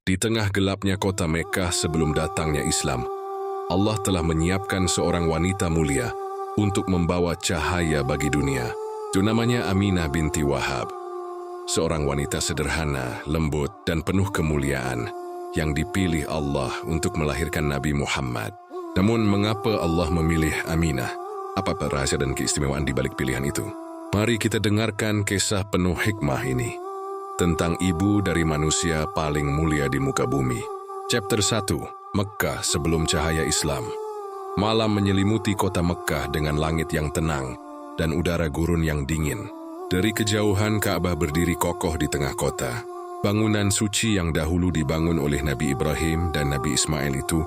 Di tengah gelapnya kota Mekkah sebelum datangnya Islam, Allah telah menyiapkan seorang wanita mulia untuk membawa cahaya bagi dunia. Itu namanya Aminah binti Wahab. Seorang wanita sederhana, lembut, dan penuh kemuliaan yang dipilih Allah untuk melahirkan Nabi Muhammad. Namun mengapa Allah memilih Aminah? Apa rahasia dan keistimewaan di balik pilihan itu? Mari kita dengarkan kisah penuh hikmah ini tentang ibu dari manusia paling mulia di muka bumi. Chapter 1, Mekkah sebelum cahaya Islam. Malam menyelimuti kota Mekkah dengan langit yang tenang dan udara gurun yang dingin. Dari kejauhan Ka'bah berdiri kokoh di tengah kota. Bangunan suci yang dahulu dibangun oleh Nabi Ibrahim dan Nabi Ismail itu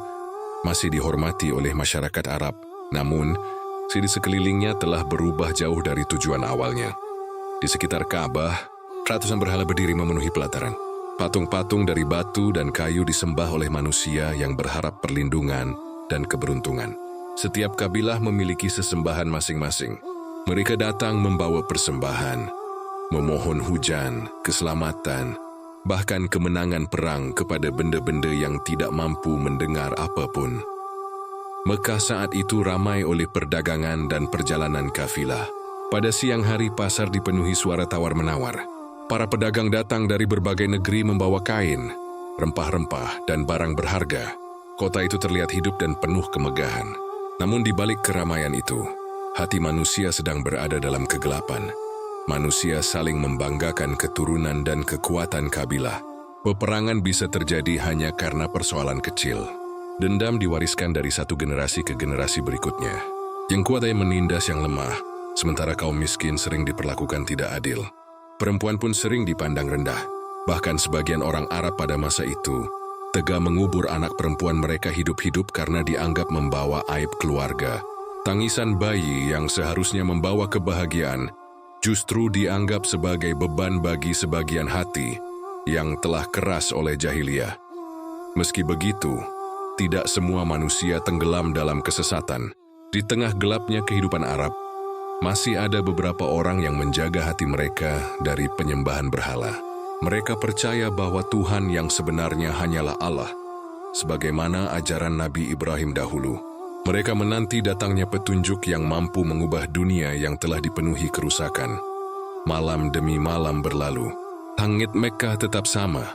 masih dihormati oleh masyarakat Arab. Namun, di sekelilingnya telah berubah jauh dari tujuan awalnya. Di sekitar Ka'bah, ratusan berhala berdiri memenuhi pelataran. Patung-patung dari batu dan kayu disembah oleh manusia yang berharap perlindungan dan keberuntungan. Setiap kabilah memiliki sesembahan masing-masing. Mereka datang membawa persembahan, memohon hujan, keselamatan, bahkan kemenangan perang kepada benda-benda yang tidak mampu mendengar apapun. Mekkah saat itu ramai oleh perdagangan dan perjalanan kafilah. Pada siang hari pasar dipenuhi suara tawar-menawar. Para pedagang datang dari berbagai negeri membawa kain, rempah-rempah, dan barang berharga. Kota itu terlihat hidup dan penuh kemegahan. Namun di balik keramaian itu, hati manusia sedang berada dalam kegelapan. Manusia saling membanggakan keturunan dan kekuatan kabilah. Peperangan bisa terjadi hanya karena persoalan kecil. Dendam diwariskan dari satu generasi ke generasi berikutnya. Yang kuat yang menindas yang lemah, sementara kaum miskin sering diperlakukan tidak adil. Perempuan pun sering dipandang rendah. Bahkan sebagian orang Arab pada masa itu tega mengubur anak perempuan mereka hidup-hidup karena dianggap membawa aib keluarga. Tangisan bayi yang seharusnya membawa kebahagiaan justru dianggap sebagai beban bagi sebagian hati yang telah keras oleh jahiliyah. Meski begitu, tidak semua manusia tenggelam dalam kesesatan. Di tengah gelapnya kehidupan Arab, masih ada beberapa orang yang menjaga hati mereka dari penyembahan berhala. Mereka percaya bahwa Tuhan yang sebenarnya hanyalah Allah, sebagaimana ajaran Nabi Ibrahim dahulu. Mereka menanti datangnya petunjuk yang mampu mengubah dunia yang telah dipenuhi kerusakan. Malam demi malam berlalu, langit Mekkah tetap sama,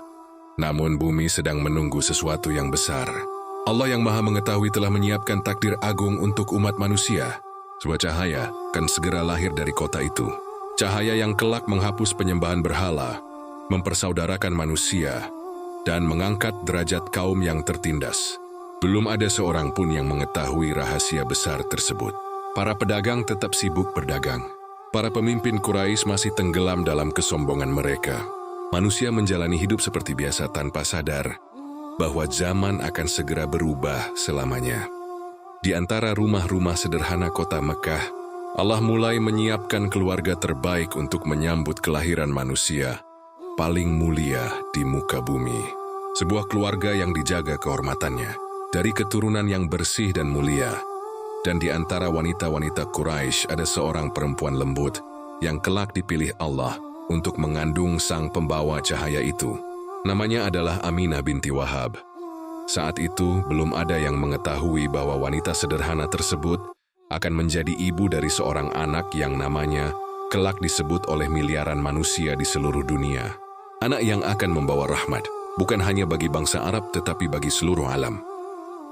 namun bumi sedang menunggu sesuatu yang besar. Allah yang Maha Mengetahui telah menyiapkan takdir agung untuk umat manusia. Sebuah cahaya akan segera lahir dari kota itu. Cahaya yang kelak menghapus penyembahan berhala, mempersaudarakan manusia, dan mengangkat derajat kaum yang tertindas. Belum ada seorang pun yang mengetahui rahasia besar tersebut. Para pedagang tetap sibuk berdagang. Para pemimpin Quraisy masih tenggelam dalam kesombongan mereka. Manusia menjalani hidup seperti biasa tanpa sadar bahwa zaman akan segera berubah selamanya. Di antara rumah-rumah sederhana kota Mekkah, Allah mulai menyiapkan keluarga terbaik untuk menyambut kelahiran manusia paling mulia di muka bumi. Sebuah keluarga yang dijaga kehormatannya, dari keturunan yang bersih dan mulia. Dan di antara wanita-wanita Quraisy ada seorang perempuan lembut yang kelak dipilih Allah untuk mengandung sang pembawa cahaya itu. Namanya adalah Aminah binti Wahab. Saat itu, belum ada yang mengetahui bahwa wanita sederhana tersebut akan menjadi ibu dari seorang anak yang namanya kelak disebut oleh miliaran manusia di seluruh dunia. Anak yang akan membawa rahmat, bukan hanya bagi bangsa Arab tetapi bagi seluruh alam.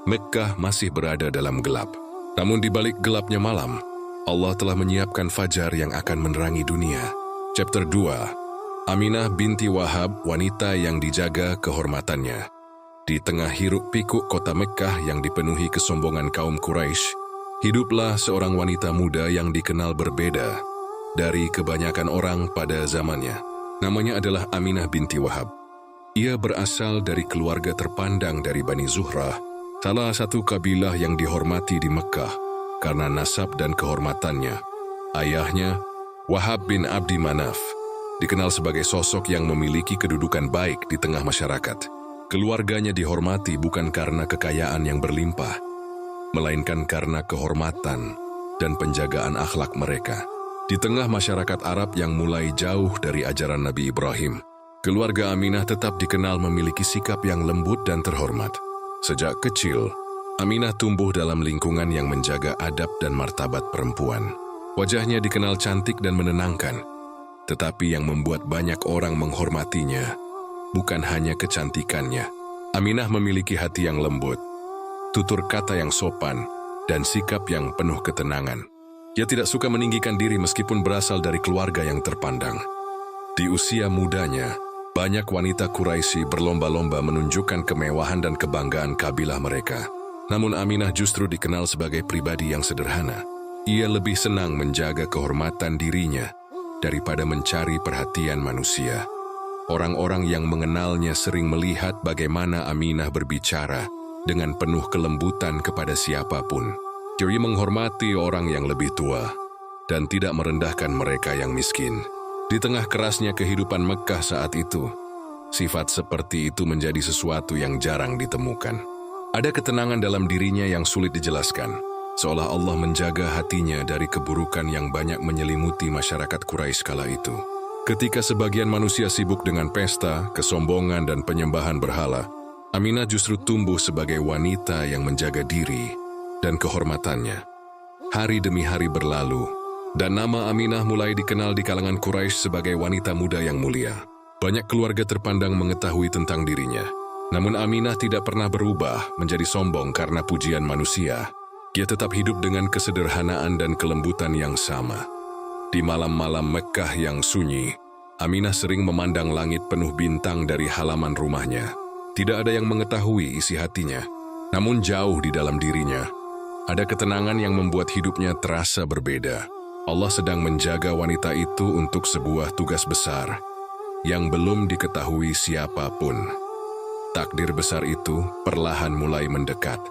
Mekkah masih berada dalam gelap. Namun di balik gelapnya malam, Allah telah menyiapkan fajar yang akan menerangi dunia. Chapter 2, Aminah binti Wahab, wanita yang dijaga kehormatannya. Di tengah hiruk-pikuk kota Mekkah yang dipenuhi kesombongan kaum Quraisy, hiduplah seorang wanita muda yang dikenal berbeda dari kebanyakan orang pada zamannya. Namanya adalah Aminah binti Wahab. Ia berasal dari keluarga terpandang dari Bani Zuhrah, salah satu kabilah yang dihormati di Mekkah karena nasab dan kehormatannya. Ayahnya, Wahab bin Abdi Manaf, dikenal sebagai sosok yang memiliki kedudukan baik di tengah masyarakat. Keluarganya dihormati bukan karena kekayaan yang berlimpah, melainkan karena kehormatan dan penjagaan akhlak mereka. Di tengah masyarakat Arab yang mulai jauh dari ajaran Nabi Ibrahim, Keluarga Aminah tetap dikenal memiliki sikap yang lembut dan terhormat. Sejak kecil, Aminah tumbuh dalam lingkungan yang menjaga adab dan martabat perempuan. Wajahnya dikenal cantik dan menenangkan, tetapi yang membuat banyak orang menghormatinya bukan hanya kecantikannya. Aminah memiliki hati yang lembut, tutur kata yang sopan, dan sikap yang penuh ketenangan. Ia tidak suka meninggikan diri meskipun berasal dari keluarga yang terpandang. Di usia mudanya, banyak wanita Quraisy berlomba-lomba menunjukkan kemewahan dan kebanggaan kabilah mereka. Namun Aminah justru dikenal sebagai pribadi yang sederhana. Ia lebih senang menjaga kehormatan dirinya daripada mencari perhatian manusia. Orang-orang yang mengenalnya sering melihat bagaimana Aminah berbicara dengan penuh kelembutan kepada siapapun. Dia menghormati orang yang lebih tua dan tidak merendahkan mereka yang miskin. Di tengah kerasnya kehidupan Mekkah saat itu, sifat seperti itu menjadi sesuatu yang jarang ditemukan. Ada ketenangan dalam dirinya yang sulit dijelaskan, seolah Allah menjaga hatinya dari keburukan yang banyak menyelimuti masyarakat Quraisy kala itu. Ketika sebagian manusia sibuk dengan pesta, kesombongan, dan penyembahan berhala, Aminah justru tumbuh sebagai wanita yang menjaga diri dan kehormatannya. Hari demi hari berlalu, dan nama Aminah mulai dikenal di kalangan Quraisy sebagai wanita muda yang mulia. Banyak keluarga terpandang mengetahui tentang dirinya. Namun Aminah tidak pernah berubah menjadi sombong karena pujian manusia. Dia tetap hidup dengan kesederhanaan dan kelembutan yang sama. Di malam-malam Mekkah yang sunyi, Aminah sering memandang langit penuh bintang dari halaman rumahnya. Tidak ada yang mengetahui isi hatinya, namun jauh di dalam dirinya ada ketenangan yang membuat hidupnya terasa berbeda. Allah sedang menjaga wanita itu untuk sebuah tugas besar yang belum diketahui siapapun. Takdir besar itu perlahan mulai mendekat.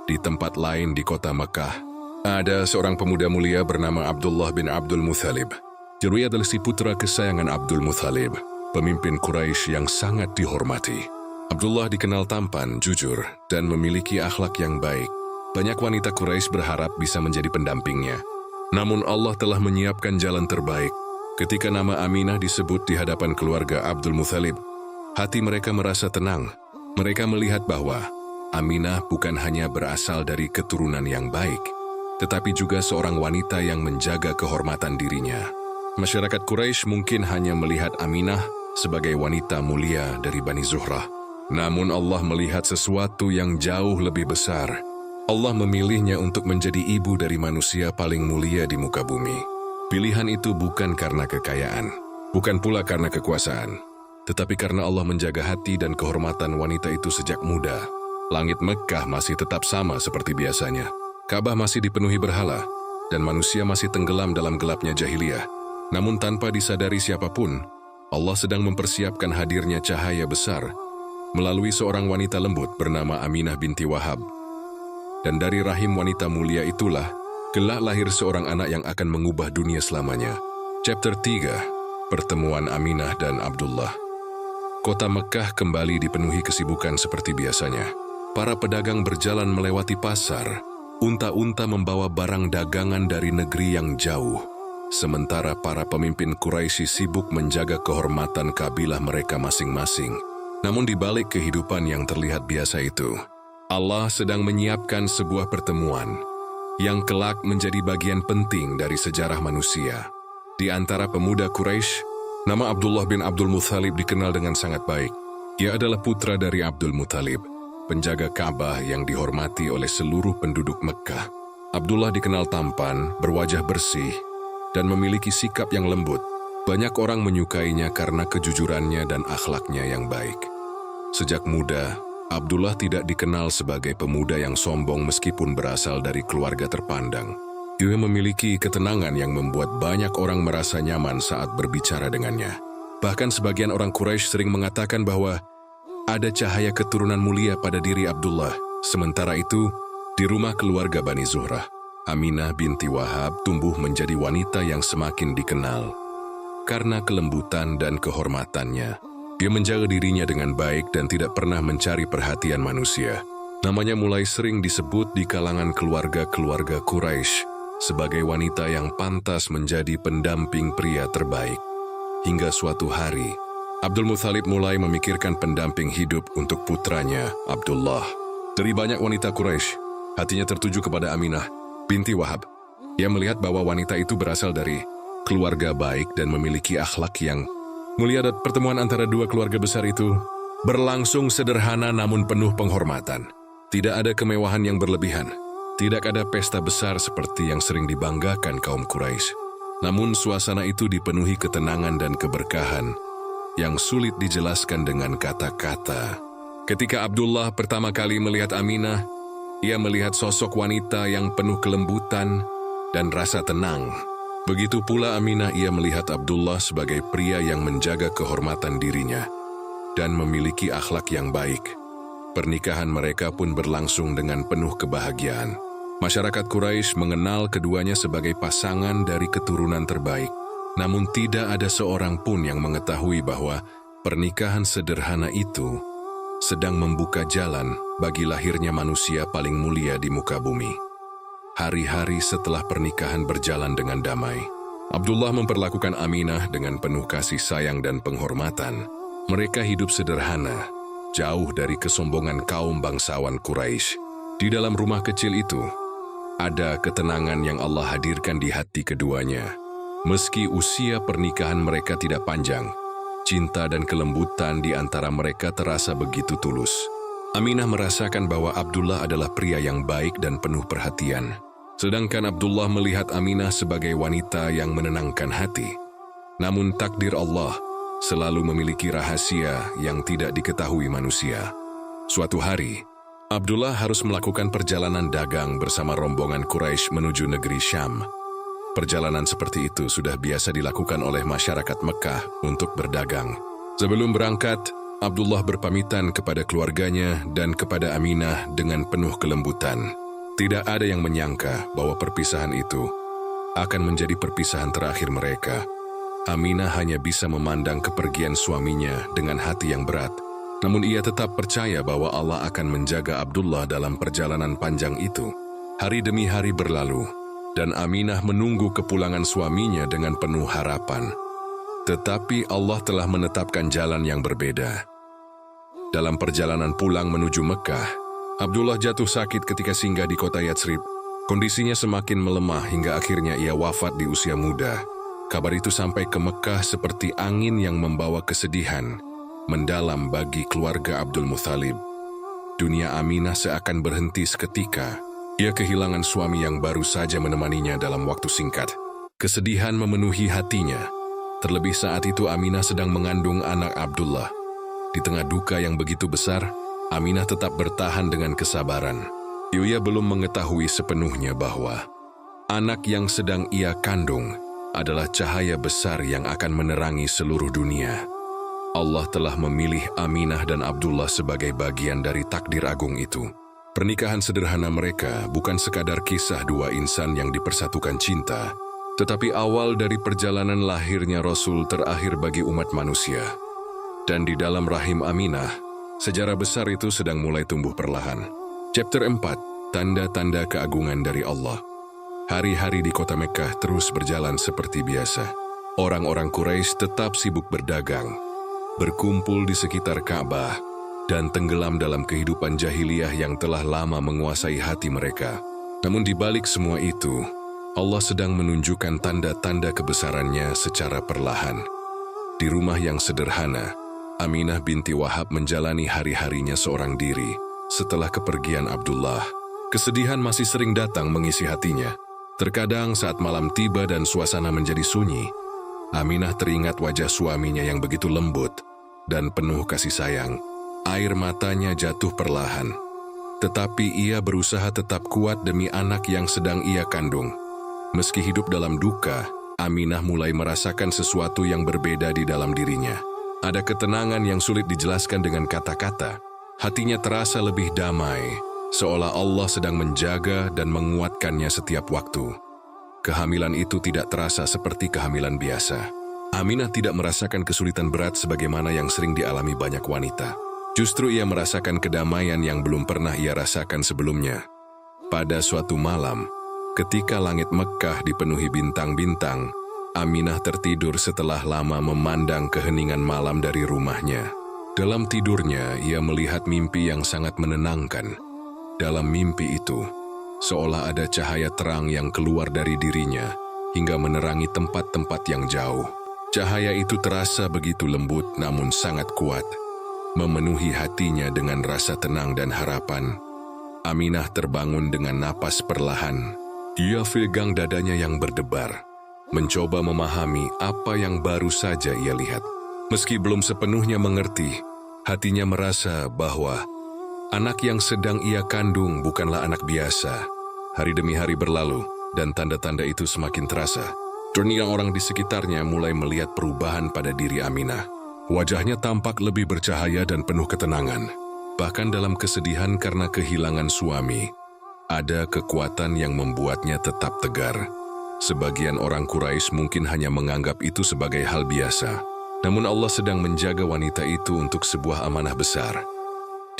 Di tempat lain di kota Mekkah, ada seorang pemuda mulia bernama Abdullah bin Abdul Muthalib. Dia adalah si putra kesayangan Abdul Muthalib, pemimpin Quraisy yang sangat dihormati. Abdullah dikenal tampan, jujur, dan memiliki akhlak yang baik. Banyak wanita Quraisy berharap bisa menjadi pendampingnya. Namun Allah telah menyiapkan jalan terbaik. Ketika nama Aminah disebut di hadapan keluarga Abdul Muthalib, hati mereka merasa tenang. Mereka melihat bahwa Aminah bukan hanya berasal dari keturunan yang baik, tetapi juga seorang wanita yang menjaga kehormatan dirinya. Masyarakat Quraisy mungkin hanya melihat Aminah sebagai wanita mulia dari Bani Zuhrah. Namun Allah melihat sesuatu yang jauh lebih besar. Allah memilihnya untuk menjadi ibu dari manusia paling mulia di muka bumi. Pilihan itu bukan karena kekayaan, bukan pula karena kekuasaan, tetapi karena Allah menjaga hati dan kehormatan wanita itu sejak muda. Langit Mekkah masih tetap sama seperti biasanya. Ka'bah masih dipenuhi berhala, dan manusia masih tenggelam dalam gelapnya jahiliyah. Namun tanpa disadari siapapun, Allah sedang mempersiapkan hadirnya cahaya besar melalui seorang wanita lembut bernama Aminah binti Wahab. Dan dari rahim wanita mulia itulah kelak lahir seorang anak yang akan mengubah dunia selamanya. Chapter 3, Pertemuan Aminah dan Abdullah. Kota Mekkah kembali dipenuhi kesibukan seperti biasanya. Para pedagang berjalan melewati pasar. Unta-unta membawa barang dagangan dari negeri yang jauh. Sementara para pemimpin Quraisy sibuk menjaga kehormatan kabilah mereka masing-masing. Namun di balik kehidupan yang terlihat biasa itu, Allah sedang menyiapkan sebuah pertemuan yang kelak menjadi bagian penting dari sejarah manusia. Di antara pemuda Quraisy, nama Abdullah bin Abdul Muthalib dikenal dengan sangat baik. Ia adalah putra dari Abdul Muthalib, penjaga Ka'bah yang dihormati oleh seluruh penduduk Mekkah. Abdullah dikenal tampan, berwajah bersih, dan memiliki sikap yang lembut. Banyak orang menyukainya karena kejujurannya dan akhlaknya yang baik. Sejak muda, Abdullah tidak dikenal sebagai pemuda yang sombong meskipun berasal dari keluarga terpandang. Dia memiliki ketenangan yang membuat banyak orang merasa nyaman saat berbicara dengannya. Bahkan sebagian orang Quraisy sering mengatakan bahwa ada cahaya keturunan mulia pada diri Abdullah. Sementara itu, di rumah keluarga Bani Zuhrah, Aminah binti Wahab tumbuh menjadi wanita yang semakin dikenal. Karena kelembutan dan kehormatannya, dia menjaga dirinya dengan baik dan tidak pernah mencari perhatian manusia. Namanya mulai sering disebut di kalangan keluarga-keluarga Quraisy sebagai wanita yang pantas menjadi pendamping pria terbaik. Hingga suatu hari, Abdul Muthalib mulai memikirkan pendamping hidup untuk putranya, Abdullah. Dari banyak wanita Quraisy, hatinya tertuju kepada Aminah binti Wahab. Ia melihat bahwa wanita itu berasal dari keluarga baik dan memiliki akhlak yang mulia, dan pertemuan antara dua keluarga besar itu berlangsung sederhana namun penuh penghormatan. Tidak ada kemewahan yang berlebihan. Tidak ada pesta besar seperti yang sering dibanggakan kaum Quraisy. Namun suasana itu dipenuhi ketenangan dan keberkahan yang sulit dijelaskan dengan kata-kata. Ketika Abdullah pertama kali melihat Aminah, ia melihat sosok wanita yang penuh kelembutan dan rasa tenang. Begitu pula Aminah, ia melihat Abdullah sebagai pria yang menjaga kehormatan dirinya dan memiliki akhlak yang baik. Pernikahan mereka pun berlangsung dengan penuh kebahagiaan. Masyarakat Quraisy mengenal keduanya sebagai pasangan dari keturunan terbaik. Namun tidak ada seorang pun yang mengetahui bahwa pernikahan sederhana itu sedang membuka jalan bagi lahirnya manusia paling mulia di muka bumi. Hari-hari setelah pernikahan berjalan dengan damai, Abdullah memperlakukan Aminah dengan penuh kasih sayang dan penghormatan. Mereka hidup sederhana, jauh dari kesombongan kaum bangsawan Quraisy. Di dalam rumah kecil itu, ada ketenangan yang Allah hadirkan di hati keduanya. Meski usia pernikahan mereka tidak panjang, cinta dan kelembutan di antara mereka terasa begitu tulus. Aminah merasakan bahwa Abdullah adalah pria yang baik dan penuh perhatian. Sedangkan Abdullah melihat Aminah sebagai wanita yang menenangkan hati. Namun takdir Allah selalu memiliki rahasia yang tidak diketahui manusia. Suatu hari, Abdullah harus melakukan perjalanan dagang bersama rombongan Quraisy menuju negeri Syam. Perjalanan seperti itu sudah biasa dilakukan oleh masyarakat Mekah untuk berdagang. Sebelum berangkat, Abdullah berpamitan kepada keluarganya dan kepada Aminah dengan penuh kelembutan. Tidak ada yang menyangka bahwa perpisahan itu akan menjadi perpisahan terakhir mereka. Aminah hanya bisa memandang kepergian suaminya dengan hati yang berat. Namun ia tetap percaya bahwa Allah akan menjaga Abdullah dalam perjalanan panjang itu. Hari demi hari berlalu, dan Aminah menunggu kepulangan suaminya dengan penuh harapan. Tetapi Allah telah menetapkan jalan yang berbeda. Dalam perjalanan pulang menuju Mekah, Abdullah jatuh sakit ketika singgah di kota Yatsrib. Kondisinya semakin melemah hingga akhirnya ia wafat di usia muda. Kabar itu sampai ke Mekah seperti angin yang membawa kesedihan mendalam bagi keluarga Abdul Muthalib. Dunia Aminah seakan berhenti seketika. Ia kehilangan suami yang baru saja menemaninya dalam waktu singkat. Kesedihan memenuhi hatinya. Terlebih saat itu Aminah sedang mengandung anak Abdullah. Di tengah duka yang begitu besar, Aminah tetap bertahan dengan kesabaran. Ia belum mengetahui sepenuhnya bahwa anak yang sedang ia kandung adalah cahaya besar yang akan menerangi seluruh dunia. Allah telah memilih Aminah dan Abdullah sebagai bagian dari takdir agung itu. Pernikahan sederhana mereka bukan sekadar kisah dua insan yang dipersatukan cinta, tetapi awal dari perjalanan lahirnya Rasul terakhir bagi umat manusia. Dan di dalam rahim Aminah, sejarah besar itu sedang mulai tumbuh perlahan. Chapter 4, Tanda-tanda keagungan dari Allah. Hari-hari di kota Mekah terus berjalan seperti biasa. Orang-orang Quraisy tetap sibuk berdagang, berkumpul di sekitar Ka'bah, dan tenggelam dalam kehidupan jahiliyah yang telah lama menguasai hati mereka. Namun di balik semua itu, Allah sedang menunjukkan tanda-tanda kebesarannya secara perlahan. Di rumah yang sederhana, Aminah binti Wahab menjalani hari-harinya seorang diri. Setelah kepergian Abdullah, kesedihan masih sering datang mengisi hatinya. Terkadang saat malam tiba dan suasana menjadi sunyi, Aminah teringat wajah suaminya yang begitu lembut dan penuh kasih sayang. Air matanya jatuh perlahan. Tetapi ia berusaha tetap kuat demi anak yang sedang ia kandung. Meski hidup dalam duka, Aminah mulai merasakan sesuatu yang berbeda di dalam dirinya. Ada ketenangan yang sulit dijelaskan dengan kata-kata. Hatinya terasa lebih damai, seolah Allah sedang menjaga dan menguatkannya setiap waktu. Kehamilan itu tidak terasa seperti kehamilan biasa. Aminah tidak merasakan kesulitan berat sebagaimana yang sering dialami banyak wanita. Justru ia merasakan kedamaian yang belum pernah ia rasakan sebelumnya. Pada suatu malam, ketika langit Mekah dipenuhi bintang-bintang, Aminah tertidur setelah lama memandang keheningan malam dari rumahnya. Dalam tidurnya, ia melihat mimpi yang sangat menenangkan. Dalam mimpi itu, seolah ada cahaya terang yang keluar dari dirinya hingga menerangi tempat-tempat yang jauh. Cahaya itu terasa begitu lembut namun sangat kuat, memenuhi hatinya dengan rasa tenang dan harapan. Aminah terbangun dengan napas perlahan. Dia pegang dadanya yang berdebar, mencoba memahami apa yang baru saja ia lihat. Meski belum sepenuhnya mengerti, hatinya merasa bahwa anak yang sedang ia kandung bukanlah anak biasa. Hari demi hari berlalu, dan tanda-tanda itu semakin terasa. Orang di sekitarnya mulai melihat perubahan pada diri Aminah. Wajahnya tampak lebih bercahaya dan penuh ketenangan. Bahkan dalam kesedihan karena kehilangan suami, ada kekuatan yang membuatnya tetap tegar. Sebagian orang Quraisy mungkin hanya menganggap itu sebagai hal biasa. Namun Allah sedang menjaga wanita itu untuk sebuah amanah besar.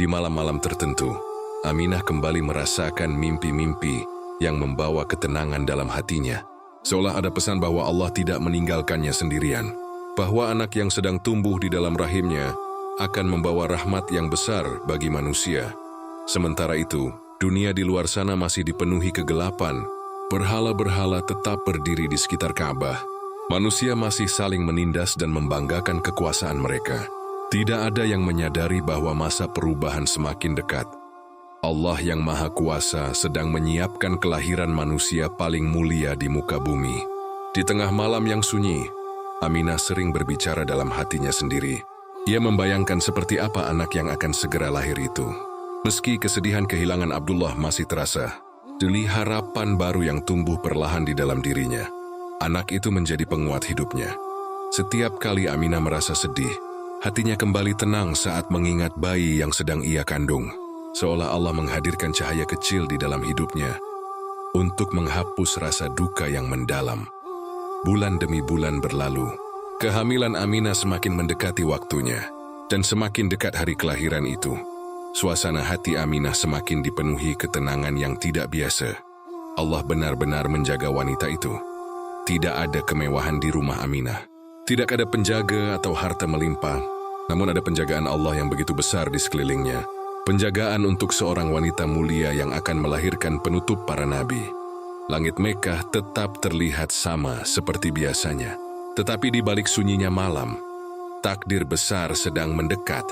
Di malam-malam tertentu, Aminah kembali merasakan mimpi-mimpi yang membawa ketenangan dalam hatinya. Seolah ada pesan bahwa Allah tidak meninggalkannya sendirian, bahwa anak yang sedang tumbuh di dalam rahimnya akan membawa rahmat yang besar bagi manusia. Sementara itu, dunia di luar sana masih dipenuhi kegelapan. Berhala-berhala tetap berdiri di sekitar Ka'bah. Manusia masih saling menindas dan membanggakan kekuasaan mereka. Tidak ada yang menyadari bahwa masa perubahan semakin dekat. Allah yang Maha Kuasa sedang menyiapkan kelahiran manusia paling mulia di muka bumi. Di tengah malam yang sunyi, Aminah sering berbicara dalam hatinya sendiri. Ia membayangkan seperti apa anak yang akan segera lahir itu. Meski kesedihan kehilangan Abdullah masih terasa, demi harapan baru yang tumbuh perlahan di dalam dirinya. Anak itu menjadi penguat hidupnya. Setiap kali Aminah merasa sedih, hatinya kembali tenang saat mengingat bayi yang sedang ia kandung. Seolah Allah menghadirkan cahaya kecil di dalam hidupnya untuk menghapus rasa duka yang mendalam. Bulan demi bulan berlalu. Kehamilan Aminah semakin mendekati waktunya, dan semakin dekat hari kelahiran itu, suasana hati Aminah semakin dipenuhi ketenangan yang tidak biasa. Allah benar-benar menjaga wanita itu. Tidak ada kemewahan di rumah Aminah. Tidak ada penjaga atau harta melimpah, namun ada penjagaan Allah yang begitu besar di sekelilingnya. Penjagaan untuk seorang wanita mulia yang akan melahirkan penutup para nabi. Langit Mekkah tetap terlihat sama seperti biasanya. Tetapi di balik sunyinya malam, takdir besar sedang mendekat,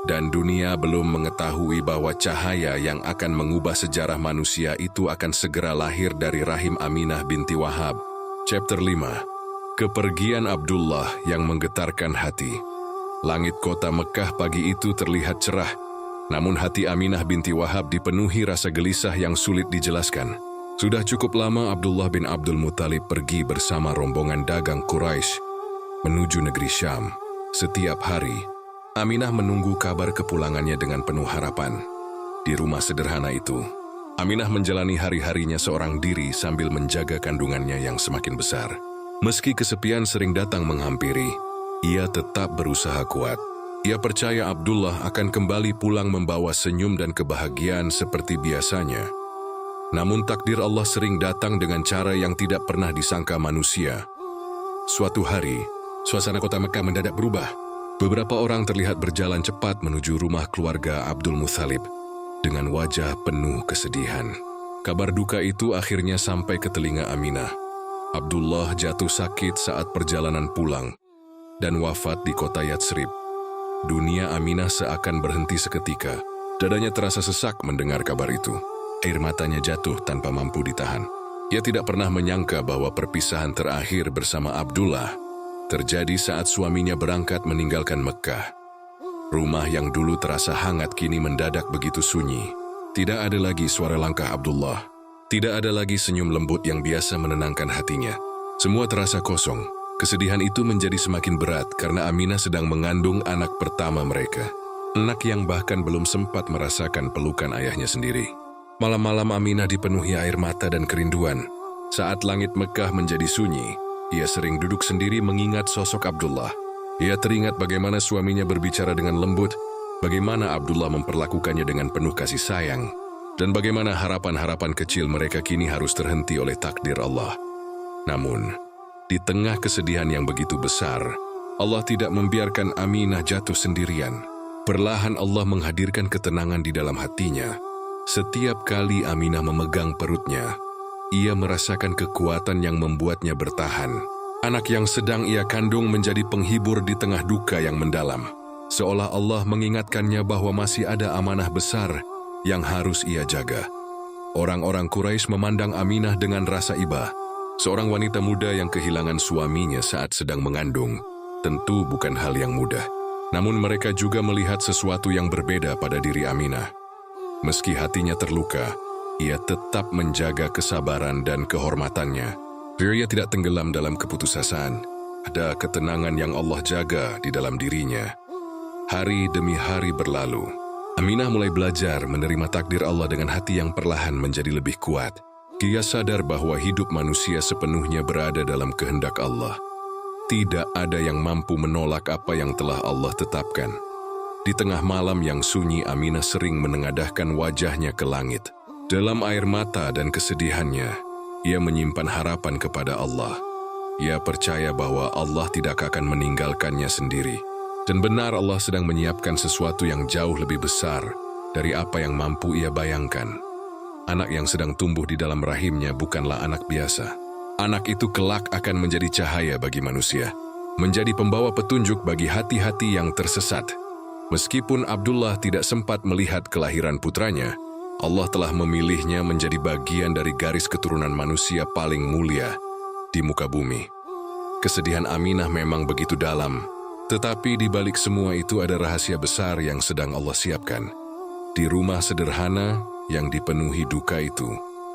dan dunia belum mengetahui bahwa cahaya yang akan mengubah sejarah manusia itu akan segera lahir dari rahim Aminah binti Wahab. Chapter 5. Kepergian Abdullah yang menggetarkan hati. Langit kota Mekah pagi itu terlihat cerah, namun hati Aminah binti Wahab dipenuhi rasa gelisah yang sulit dijelaskan. Sudah cukup lama Abdullah bin Abdul Muthalib pergi bersama rombongan dagang Quraisy menuju negeri Syam. Setiap hari, Aminah menunggu kabar kepulangannya dengan penuh harapan. Di rumah sederhana itu, Aminah menjalani hari-harinya seorang diri sambil menjaga kandungannya yang semakin besar. Meski kesepian sering datang menghampiri, ia tetap berusaha kuat. Ia percaya Abdullah akan kembali pulang membawa senyum dan kebahagiaan seperti biasanya. Namun takdir Allah sering datang dengan cara yang tidak pernah disangka manusia. Suatu hari, suasana kota Mekah mendadak berubah. Beberapa orang terlihat berjalan cepat menuju rumah keluarga Abdul Muthalib dengan wajah penuh kesedihan. Kabar duka itu akhirnya sampai ke telinga Aminah. Abdullah jatuh sakit saat perjalanan pulang dan wafat di kota Yatsrib. Dunia Aminah seakan berhenti seketika. Dadanya terasa sesak mendengar kabar itu. Air matanya jatuh tanpa mampu ditahan. Ia tidak pernah menyangka bahwa perpisahan terakhir bersama Abdullah terjadi saat suaminya berangkat meninggalkan Mekah. Rumah yang dulu terasa hangat kini mendadak begitu sunyi. Tidak ada lagi suara langkah Abdullah. Tidak ada lagi senyum lembut yang biasa menenangkan hatinya. Semua terasa kosong. Kesedihan itu menjadi semakin berat karena Aminah sedang mengandung anak pertama mereka. Anak yang bahkan belum sempat merasakan pelukan ayahnya sendiri. Malam-malam Aminah dipenuhi air mata dan kerinduan. Saat langit Mekah menjadi sunyi, ia sering duduk sendiri mengingat sosok Abdullah. Ia teringat bagaimana suaminya berbicara dengan lembut, bagaimana Abdullah memperlakukannya dengan penuh kasih sayang, dan bagaimana harapan-harapan kecil mereka kini harus terhenti oleh takdir Allah. Namun, Di tengah kesedihan yang begitu besar, Allah tidak membiarkan Aminah jatuh sendirian. Perlahan Allah menghadirkan ketenangan di dalam hatinya. Setiap kali Aminah memegang perutnya, ia merasakan kekuatan yang membuatnya bertahan. Anak yang sedang ia kandung menjadi penghibur di tengah duka yang mendalam. Seolah Allah mengingatkannya bahwa masih ada amanah besar yang harus ia jaga. Orang-orang Quraisy memandang Aminah dengan rasa iba. Seorang wanita muda yang kehilangan suaminya saat sedang mengandung, tentu bukan hal yang mudah. Namun mereka juga melihat sesuatu yang berbeda pada diri Aminah. Meski hatinya terluka, ia tetap menjaga kesabaran dan kehormatannya. Dia tidak tenggelam dalam keputusasaan. Ada ketenangan yang Allah jaga di dalam dirinya. Hari demi hari berlalu. Aminah mulai belajar menerima takdir Allah dengan hati yang perlahan menjadi lebih kuat. Dia sadar bahwa hidup manusia sepenuhnya berada dalam kehendak Allah. Tidak ada yang mampu menolak apa yang telah Allah tetapkan. Di tengah malam yang sunyi, Aminah sering menengadahkan wajahnya ke langit. Dalam air mata dan kesedihannya, ia menyimpan harapan kepada Allah. Ia percaya bahwa Allah tidak akan meninggalkannya sendiri. Dan benar Allah sedang menyiapkan sesuatu yang jauh lebih besar dari apa yang mampu ia bayangkan. Anak yang sedang tumbuh di dalam rahimnya bukanlah anak biasa. Anak itu kelak akan menjadi cahaya bagi manusia, menjadi pembawa petunjuk bagi hati-hati yang tersesat. Meskipun Abdullah tidak sempat melihat kelahiran putranya, Allah telah memilihnya menjadi bagian dari garis keturunan manusia paling mulia di muka bumi. Kesedihan Aminah memang begitu dalam, tetapi di balik semua itu ada rahasia besar yang sedang Allah siapkan. Di rumah sederhana yang dipenuhi duka itu,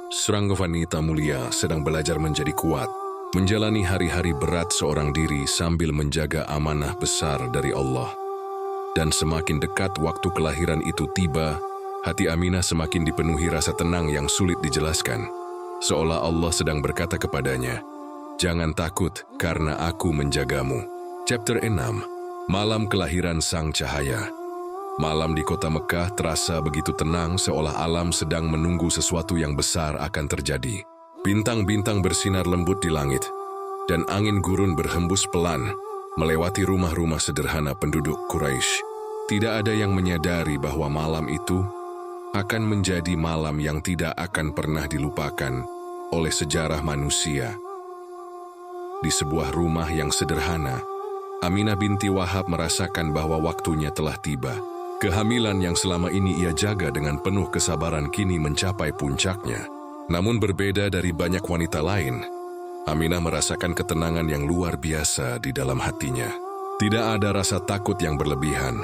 seorang wanita mulia sedang belajar menjadi kuat, menjalani hari-hari berat seorang diri sambil menjaga amanah besar dari Allah. Dan semakin dekat waktu kelahiran itu tiba, hati Aminah semakin dipenuhi rasa tenang yang sulit dijelaskan. Seolah Allah sedang berkata kepadanya, "Jangan takut karena aku menjagamu." Chapter 6. Malam kelahiran Sang Cahaya. Malam di kota Mekah terasa begitu tenang, seolah alam sedang menunggu sesuatu yang besar akan terjadi. Bintang-bintang bersinar lembut di langit, dan angin gurun berhembus pelan, melewati rumah-rumah sederhana penduduk Quraisy. Tidak ada yang menyadari bahwa malam itu akan menjadi malam yang tidak akan pernah dilupakan oleh sejarah manusia. Di sebuah rumah yang sederhana, Aminah binti Wahab merasakan bahwa waktunya telah tiba. Kehamilan yang selama ini ia jaga dengan penuh kesabaran kini mencapai puncaknya. Namun berbeda dari banyak wanita lain, Aminah merasakan ketenangan yang luar biasa di dalam hatinya. Tidak ada rasa takut yang berlebihan,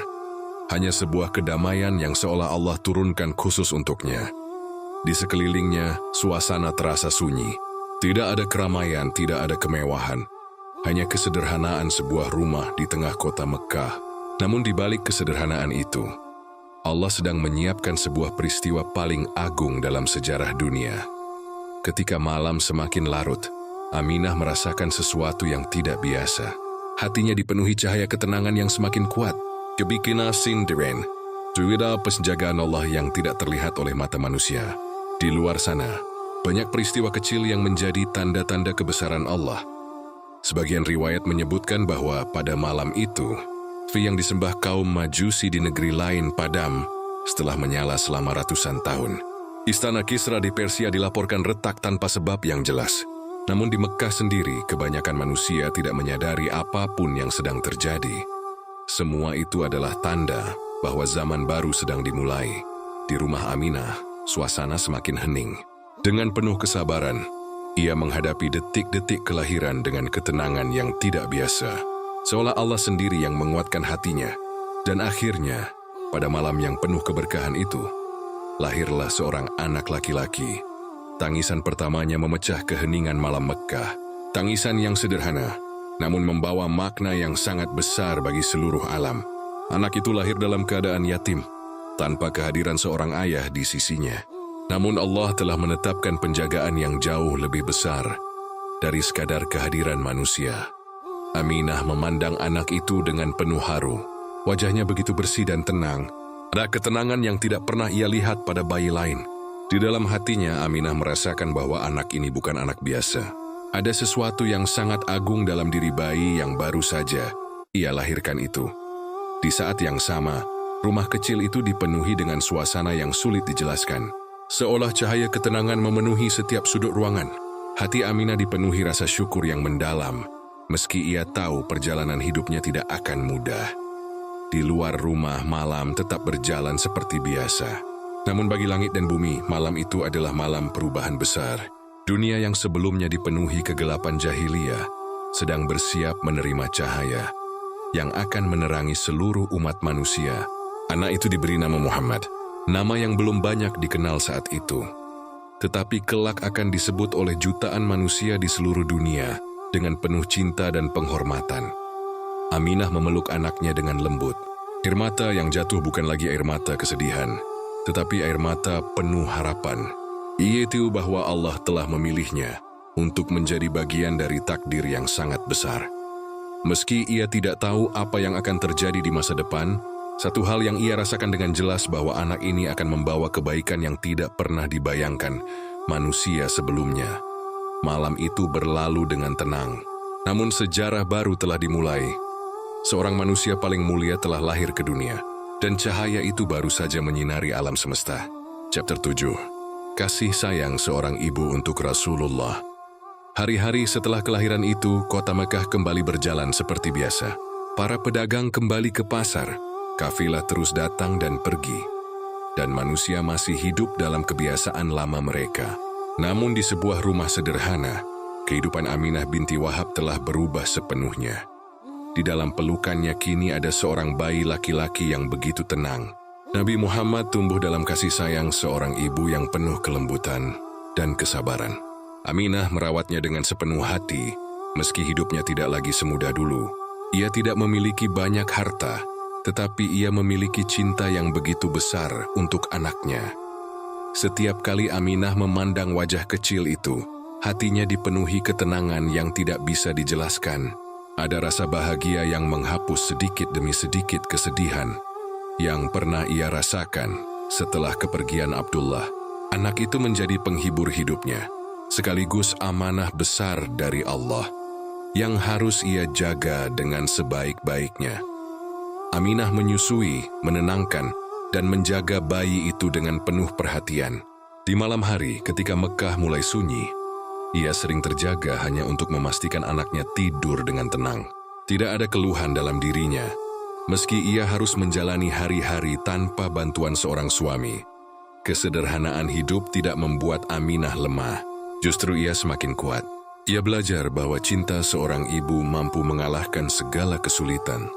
hanya sebuah kedamaian yang seolah Allah turunkan khusus untuknya. Di sekelilingnya, suasana terasa sunyi. Tidak ada keramaian, tidak ada kemewahan. Hanya kesederhanaan sebuah rumah di tengah kota Mekah. Namun di balik kesederhanaan itu, Allah sedang menyiapkan sebuah peristiwa paling agung dalam sejarah dunia. Ketika malam semakin larut, Aminah merasakan sesuatu yang tidak biasa. Hatinya dipenuhi cahaya ketenangan yang semakin kuat. Kebikina Sinderen, juga penjagaan Allah yang tidak terlihat oleh mata manusia. Di luar sana, banyak peristiwa kecil yang menjadi tanda-tanda kebesaran Allah. Sebagian riwayat menyebutkan bahwa pada malam itu, yang disembah kaum Majusi di negeri lain padam setelah menyala selama ratusan tahun. Istana Kisra di Persia dilaporkan retak tanpa sebab yang jelas. Namun di Mekah sendiri, kebanyakan manusia tidak menyadari apapun yang sedang terjadi. Semua itu adalah tanda bahwa zaman baru sedang dimulai. Di rumah Aminah, suasana semakin hening. Dengan penuh kesabaran, ia menghadapi detik-detik kelahiran dengan ketenangan yang tidak biasa. Seolah Allah sendiri yang menguatkan hatinya. Dan akhirnya, pada malam yang penuh keberkahan itu, lahirlah seorang anak laki-laki. Tangisan pertamanya memecah keheningan malam Mekah. Tangisan yang sederhana, namun membawa makna yang sangat besar bagi seluruh alam. Anak itu lahir dalam keadaan yatim, tanpa kehadiran seorang ayah di sisinya. Namun Allah telah menetapkan penjagaan yang jauh lebih besar dari sekadar kehadiran manusia. Aminah memandang anak itu dengan penuh haru. Wajahnya begitu bersih dan tenang. Ada ketenangan yang tidak pernah ia lihat pada bayi lain. Di dalam hatinya, Aminah merasakan bahwa anak ini bukan anak biasa. Ada sesuatu yang sangat agung dalam diri bayi yang baru saja ia lahirkan itu. Di saat yang sama, rumah kecil itu dipenuhi dengan suasana yang sulit dijelaskan. Seolah cahaya ketenangan memenuhi setiap sudut ruangan. Hati Aminah dipenuhi rasa syukur yang mendalam, meski ia tahu perjalanan hidupnya tidak akan mudah. Di luar rumah, malam tetap berjalan seperti biasa. Namun bagi langit dan bumi, malam itu adalah malam perubahan besar. Dunia yang sebelumnya dipenuhi kegelapan jahiliyah sedang bersiap menerima cahaya yang akan menerangi seluruh umat manusia. Anak itu diberi nama Muhammad, nama yang belum banyak dikenal saat itu. Tetapi kelak akan disebut oleh jutaan manusia di seluruh dunia dengan penuh cinta dan penghormatan. Aminah memeluk anaknya dengan lembut. Air mata yang jatuh bukan lagi air mata kesedihan, tetapi air mata penuh harapan. Ia tahu bahwa Allah telah memilihnya untuk menjadi bagian dari takdir yang sangat besar. Meski ia tidak tahu apa yang akan terjadi di masa depan, satu hal yang ia rasakan dengan jelas bahwa anak ini akan membawa kebaikan yang tidak pernah dibayangkan manusia sebelumnya. Malam itu berlalu dengan tenang, namun sejarah baru telah dimulai. Seorang manusia paling mulia telah lahir ke dunia, dan cahaya itu baru saja menyinari alam semesta. Chapter 7. Kasih sayang seorang ibu untuk Rasulullah. Hari-hari setelah kelahiran itu, kota Mekah kembali berjalan seperti biasa. Para pedagang kembali ke pasar, kafilah terus datang dan pergi, dan manusia masih hidup dalam kebiasaan lama mereka. Namun di sebuah rumah sederhana, kehidupan Aminah binti Wahab telah berubah sepenuhnya. Di dalam pelukannya kini ada seorang bayi laki-laki yang begitu tenang. Nabi Muhammad tumbuh dalam kasih sayang seorang ibu yang penuh kelembutan dan kesabaran. Aminah merawatnya dengan sepenuh hati, meski hidupnya tidak lagi semudah dulu. Ia tidak memiliki banyak harta, tetapi ia memiliki cinta yang begitu besar untuk anaknya. Setiap kali Aminah memandang wajah kecil itu, hatinya dipenuhi ketenangan yang tidak bisa dijelaskan. Ada rasa bahagia yang menghapus sedikit demi sedikit kesedihan yang pernah ia rasakan setelah kepergian Abdullah. Anak itu menjadi penghibur hidupnya, sekaligus amanah besar dari Allah yang harus ia jaga dengan sebaik-baiknya. Aminah menyusui, menenangkan, dan menjaga bayi itu dengan penuh perhatian. Di malam hari ketika Mekah mulai sunyi, ia sering terjaga hanya untuk memastikan anaknya tidur dengan tenang. Tidak ada keluhan dalam dirinya, meski ia harus menjalani hari-hari tanpa bantuan seorang suami. Kesederhanaan hidup tidak membuat Aminah lemah, justru ia semakin kuat. Ia belajar bahwa cinta seorang ibu mampu mengalahkan segala kesulitan.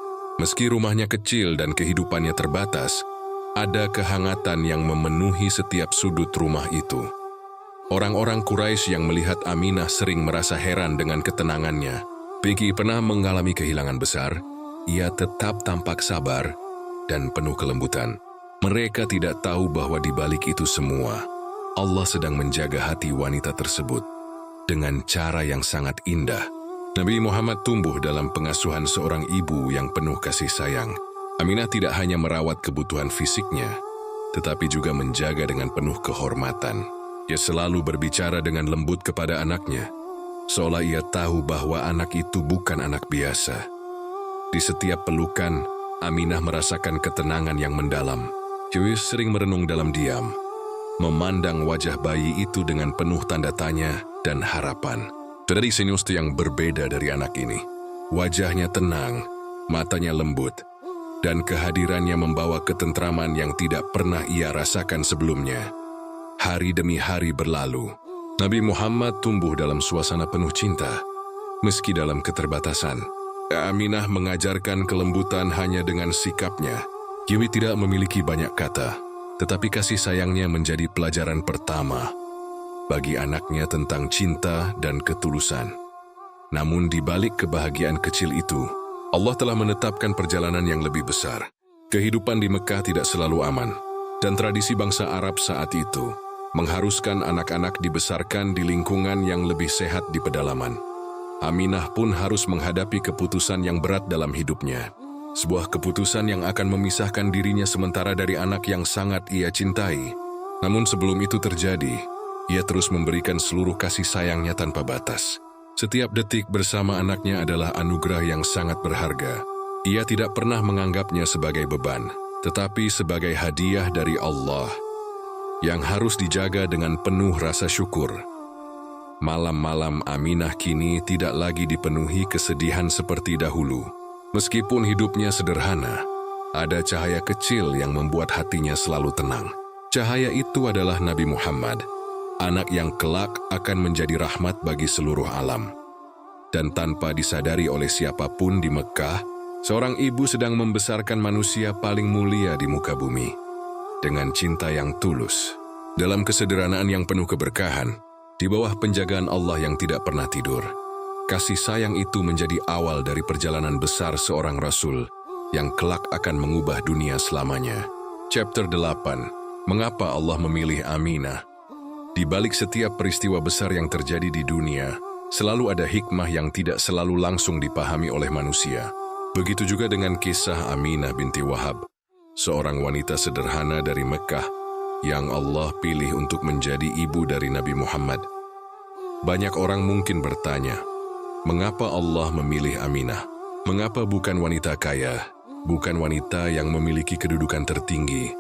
Meski rumahnya kecil dan kehidupannya terbatas, ada kehangatan yang memenuhi setiap sudut rumah itu. Orang-orang Quraisy yang melihat Aminah sering merasa heran dengan ketenangannya. Peggy pernah mengalami kehilangan besar. Ia tetap tampak sabar dan penuh kelembutan. Mereka tidak tahu bahwa di balik itu semua, Allah sedang menjaga hati wanita tersebut dengan cara yang sangat indah. Nabi Muhammad tumbuh dalam pengasuhan seorang ibu yang penuh kasih sayang. Aminah tidak hanya merawat kebutuhan fisiknya, tetapi juga menjaga dengan penuh kehormatan. Ia selalu berbicara dengan lembut kepada anaknya, seolah ia tahu bahwa anak itu bukan anak biasa. Di setiap pelukan, Aminah merasakan ketenangan yang mendalam. Yus sering merenung dalam diam, memandang wajah bayi itu dengan penuh tanda tanya dan harapan. Dari senyum yang berbeda dari anak ini. Wajahnya tenang, matanya lembut, dan kehadirannya membawa ketentraman yang tidak pernah ia rasakan sebelumnya. Hari demi hari berlalu. Nabi Muhammad tumbuh dalam suasana penuh cinta, meski dalam keterbatasan. Aminah mengajarkan kelembutan hanya dengan sikapnya. Yui tidak memiliki banyak kata, tetapi kasih sayangnya menjadi pelajaran pertama bagi anaknya tentang cinta dan ketulusan. Namun di balik kebahagiaan kecil itu, Allah telah menetapkan perjalanan yang lebih besar. Kehidupan di Mekah tidak selalu aman, dan tradisi bangsa Arab saat itu mengharuskan anak-anak dibesarkan di lingkungan yang lebih sehat di pedalaman. Aminah pun harus menghadapi keputusan yang berat dalam hidupnya. Sebuah keputusan yang akan memisahkan dirinya sementara dari anak yang sangat ia cintai. Namun sebelum itu terjadi, ia terus memberikan seluruh kasih sayangnya tanpa batas. Setiap detik bersama anaknya adalah anugerah yang sangat berharga. Ia tidak pernah menganggapnya sebagai beban, tetapi sebagai hadiah dari Allah yang harus dijaga dengan penuh rasa syukur. Malam-malam Aminah kini tidak lagi dipenuhi kesedihan seperti dahulu. Meskipun hidupnya sederhana, ada cahaya kecil yang membuat hatinya selalu tenang. Cahaya itu adalah Nabi Muhammad, anak yang kelak akan menjadi rahmat bagi seluruh alam. Dan tanpa disadari oleh siapapun di Mekah, seorang ibu sedang membesarkan manusia paling mulia di muka bumi. Dengan cinta yang tulus, dalam kesederhanaan yang penuh keberkahan, di bawah penjagaan Allah yang tidak pernah tidur. Kasih sayang itu menjadi awal dari perjalanan besar seorang Rasul yang kelak akan mengubah dunia selamanya. Chapter 8. Mengapa Allah memilih Aminah? Di balik setiap peristiwa besar yang terjadi di dunia, selalu ada hikmah yang tidak selalu langsung dipahami oleh manusia. Begitu juga dengan kisah Aminah binti Wahab, seorang wanita sederhana dari Mekah yang Allah pilih untuk menjadi ibu dari Nabi Muhammad. Banyak orang mungkin bertanya, mengapa Allah memilih Aminah? Mengapa bukan wanita kaya, bukan wanita yang memiliki kedudukan tertinggi,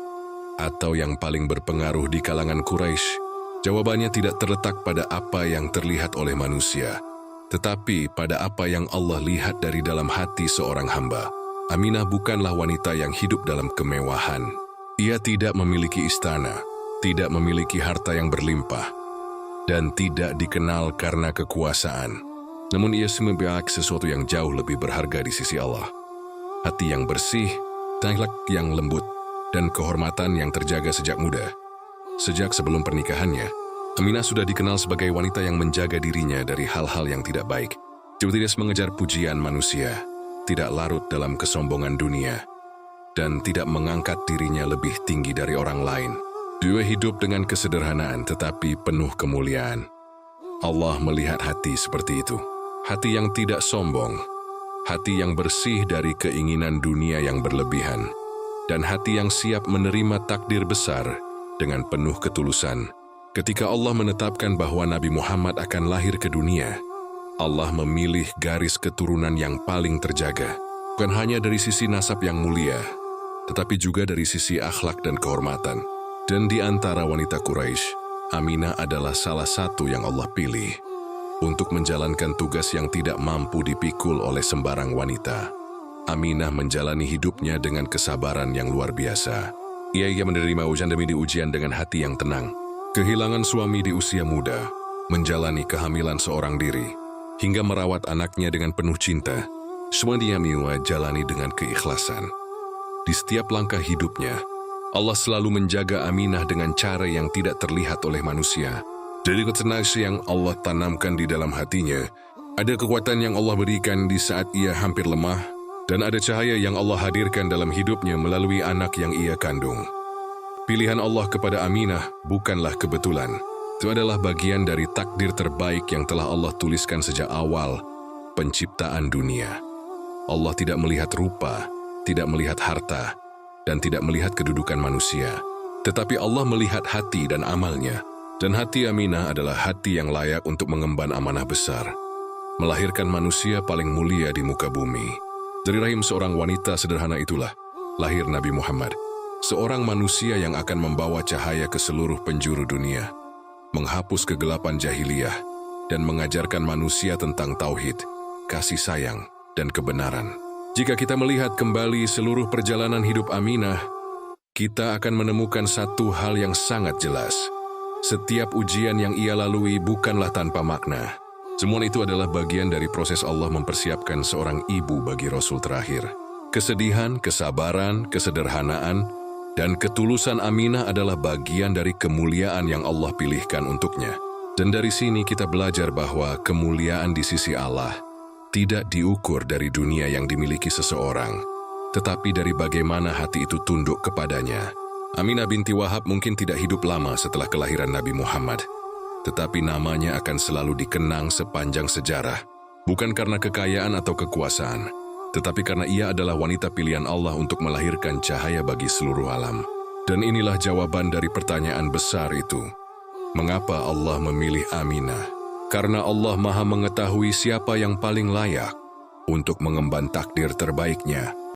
atau yang paling berpengaruh di kalangan Quraisy? Jawabannya tidak terletak pada apa yang terlihat oleh manusia, tetapi pada apa yang Allah lihat dari dalam hati seorang hamba. Aminah bukanlah wanita yang hidup dalam kemewahan. Ia tidak memiliki istana, tidak memiliki harta yang berlimpah, dan tidak dikenal karena kekuasaan. Namun ia memiliki sesuatu yang jauh lebih berharga di sisi Allah. Hati yang bersih, akhlak yang lembut, dan kehormatan yang terjaga sejak muda. Sejak sebelum pernikahannya, Aminah sudah dikenal sebagai wanita yang menjaga dirinya dari hal-hal yang tidak baik. Dia tidak mengejar pujian manusia, tidak larut dalam kesombongan dunia, dan tidak mengangkat dirinya lebih tinggi dari orang lain. Dia hidup dengan kesederhanaan tetapi penuh kemuliaan. Allah melihat hati seperti itu. Hati yang tidak sombong, hati yang bersih dari keinginan dunia yang berlebihan, dan hati yang siap menerima takdir besar dengan penuh ketulusan. Ketika Allah menetapkan bahwa Nabi Muhammad akan lahir ke dunia, Allah memilih garis keturunan yang paling terjaga, bukan hanya dari sisi nasab yang mulia, tetapi juga dari sisi akhlak dan kehormatan. Dan di antara wanita Quraisy, Aminah adalah salah satu yang Allah pilih untuk menjalankan tugas yang tidak mampu dipikul oleh sembarang wanita. Aminah menjalani hidupnya dengan kesabaran yang luar biasa. Ia menerima ujian demi ujian dengan hati yang tenang. Kehilangan suami di usia muda, menjalani kehamilan seorang diri, hingga merawat anaknya dengan penuh cinta. Semua dia jalani dengan keikhlasan. Di setiap langkah hidupnya, Allah selalu menjaga Aminah dengan cara yang tidak terlihat oleh manusia. Dari ketenangan yang Allah tanamkan di dalam hatinya, ada kekuatan yang Allah berikan di saat ia hampir lemah, dan ada cahaya yang Allah hadirkan dalam hidupnya melalui anak yang ia kandung. Pilihan Allah kepada Aminah bukanlah kebetulan. Itu adalah bagian dari takdir terbaik yang telah Allah tuliskan sejak awal penciptaan dunia. Allah tidak melihat rupa, tidak melihat harta, dan tidak melihat kedudukan manusia. Tetapi Allah melihat hati dan amalnya. Dan hati Aminah adalah hati yang layak untuk mengemban amanah besar, melahirkan manusia paling mulia di muka bumi. Dari rahim seorang wanita sederhana itulah lahir Nabi Muhammad, seorang manusia yang akan membawa cahaya ke seluruh penjuru dunia, menghapus kegelapan jahiliyah, dan mengajarkan manusia tentang tauhid, kasih sayang, dan kebenaran. Jika kita melihat kembali seluruh perjalanan hidup Aminah, kita akan menemukan satu hal yang sangat jelas. Setiap ujian yang ia lalui bukanlah tanpa makna. Semua itu adalah bagian dari proses Allah mempersiapkan seorang ibu bagi Rasul terakhir. Kesedihan, kesabaran, kesederhanaan, dan ketulusan Aminah adalah bagian dari kemuliaan yang Allah pilihkan untuknya. Dan dari sini kita belajar bahwa kemuliaan di sisi Allah tidak diukur dari dunia yang dimiliki seseorang, tetapi dari bagaimana hati itu tunduk kepadanya. Aminah binti Wahab mungkin tidak hidup lama setelah kelahiran Nabi Muhammad, tetapi namanya akan selalu dikenang sepanjang sejarah, bukan karena kekayaan atau kekuasaan, tetapi karena ia adalah wanita pilihan Allah untuk melahirkan cahaya bagi seluruh alam. Dan inilah jawaban dari pertanyaan besar itu. Mengapa Allah memilih Aminah? Karena Allah Maha mengetahui siapa yang paling layak untuk mengemban takdir terbaiknya.